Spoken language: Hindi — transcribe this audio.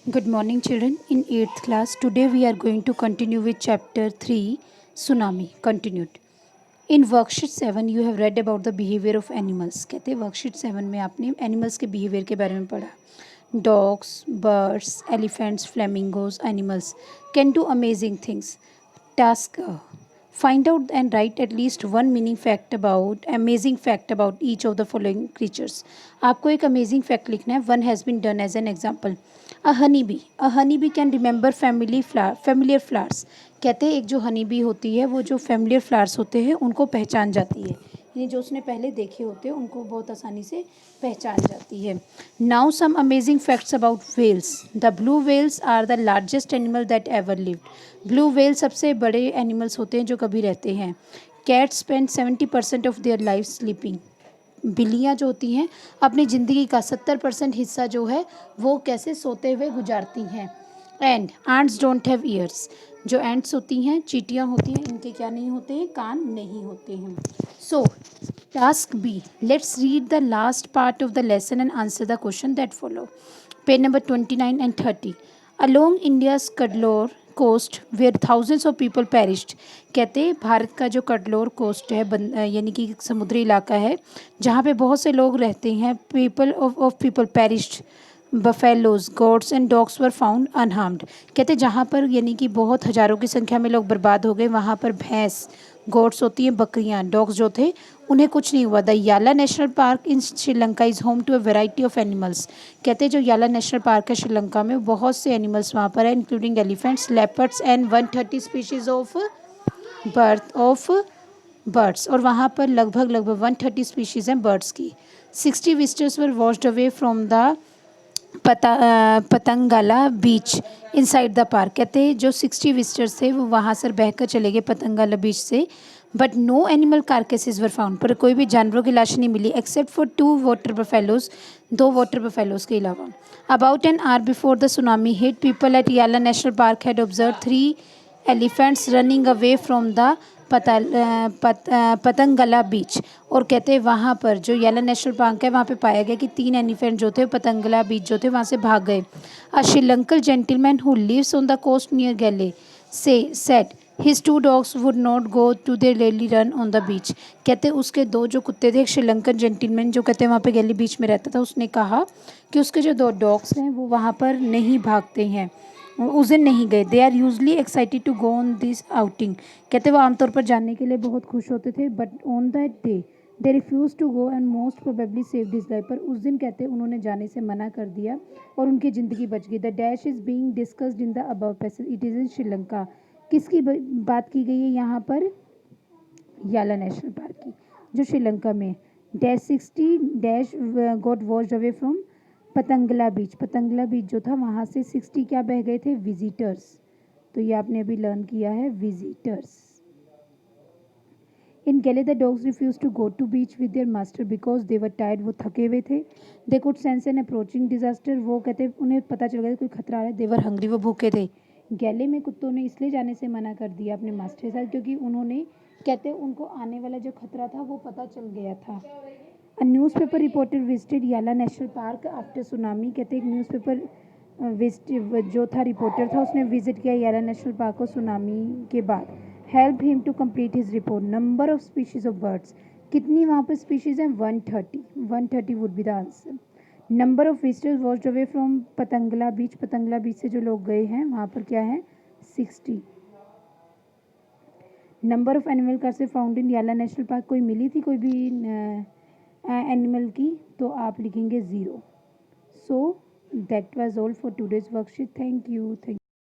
Good morning, children. In 8th class, today we are going to continue with chapter 3 Tsunami. Continued. In worksheet 7, you have read about the behavior of animals. कहते हैं वर्कशीट 7 में आपने एनिमल्स के बिहेवियर के बारे में पढ़ा. Dogs, birds, elephants, flamingos, animals can do amazing things. Task find out and write at least one amazing fact about each of the following creatures. आपको एक amazing fact लिखना है. One has been done as an example. A honeybee can remember familiar flowers. कहते हैं एक जो हनी बी होती है वो जो फेमिलियर फ्लावर्स होते हैं उनको पहचान जाती है, यानी जो उसने पहले देखे होते हैं उनको बहुत आसानी से पहचान जाती है. Now some amazing facts about whales. The blue whales are the largest animal that ever lived. Blue whale सबसे बड़े एनिमल्स होते हैं जो कभी रहते हैं. Cats spend 70% of their life sleeping. बिल्लियाँ जो होती हैं अपनी ज़िंदगी का 70% हिस्सा जो है वो कैसे सोते हुए गुजारती हैं. And ants don't have years. जो एंट्स होती हैं, चींटियाँ होती हैं, इनके क्या नहीं होते हैं, कान नहीं होते हैं. So task B, let's read the last part of the lesson and answer the question that follow. Page number 29 and 30. Along India's Cuddalore coast where thousands of people perished. कहते हैं भारत का जो कडलोर कोस्ट है यानी कि समुद्री इलाका है जहाँ पे बहुत से लोग रहते हैं. People perished. Buffaloes, goats and dogs were found unharmed. कहते जहाँ पर यानी कि बहुत हज़ारों की संख्या में लोग बर्बाद हो गए वहाँ पर भैंस, गोट्स होती हैं, बकरियाँ, डॉग्स जो थे उन्हें कुछ नहीं हुआ. The Yala national park in Sri Lanka is home to a variety of animals. कहते हैं जो याला नेशनल पार्क है श्रीलंका में बहुत से एनिमल्स वहाँ पर है including elephants, leopards and 130 species of birds. और वहाँ पर लगभग 130 स्पीशीज़ हैं बर्ड्स की. 60 visitors were washed away from the Patanangala beach inside the park. कहते हैं जो 60 विजिटर्स थे वो वहाँ से बहकर चले गए पतंगला बीच से. But no animal carcasses were found. पर कोई भी जानवरों की लाश नहीं मिली except for 2 water buffaloes. 2 water buffaloes के अलावा. About an hour before the tsunami hit people at Yala national park had observe 3 elephants running away from the Patanangala beach. और कहते हैं वहाँ पर जो याला नेशनल पार्क है वहाँ पे पाया गया कि 3 एलिफेंट जो थे पतंगला बीच जो थे वहाँ से भाग गए. A Sri Lankan gentleman who lives on the coast near Galle said his 2 dogs would not go to there daily run on the beach. कहते उसके 2 जो कुत्ते थे, एक श्रीलंकन जेंटलमैन जो कहते हैं वहाँ पे गैली बीच में रहता था, उसने कहा कि उसके जो 2 डॉग्स हैं वो वहाँ पर नहीं भागते हैं, उस दिन नहीं गए. They are usually excited to go on this outing. कहते वो आमतौर पर जाने के लिए बहुत खुश होते थे but on that day they refuse to go and most probably save this life. पर उस दिन कहते उन्होंने जाने से मना कर दिया और उनकी ज़िंदगी बच गई. The dash is being discussed in the above passage. It is in Sri Lanka. किसकी बात की गई है यहाँ पर? याला नेशनल पार्क की जो श्रीलंका में. Dash 60 dash got washed away from Patanangala beach. Patanangala beach जो था वहाँ से 60 क्या बह गए थे? विजिटर्स. तो ये आपने अभी लर्न किया है, visitors. In Galle the dogs refuse to go to beach with their master because they were tired. वो थके हुए थे. They could sense an approaching disaster. वो कहते उन्हें पता चल गया कोई खतरा आ रहा है. दे वर हंग्री. वो भूखे थे. गैले में कुत्तों ने इसलिए जाने से मना कर दिया अपने मास्टर के साथ क्योंकि उन्होंने कहते उनको आने वाला जो खतरा था वो पता चल गया था. अ न्यूज़पेपर रिपोर्टर विजिटेड याला नेशनल पार्क आफ्टर सुनामी. कहते एक न्यूज़पेपर जो था रिपोर्टर था उसने विजिट किया याला नेशनल पार्क को सुनामी के बाद. Help him to complete his report. Number of species of birds. कितनी वहाँ पर स्पीशीज हैं? 130 would be the answer. Number of visitors watched away from Patanangala beach. Patanangala beach से जो लोग गए हैं वहाँ पर क्या है? 60. नंबर ऑफ एनिमल कार से फाउंड इन याला नेशनल पार्क. कोई मिली थी कोई भी एनिमल की? तो आप लिखेंगे 0. So that was all for today's worksheet. Thank you.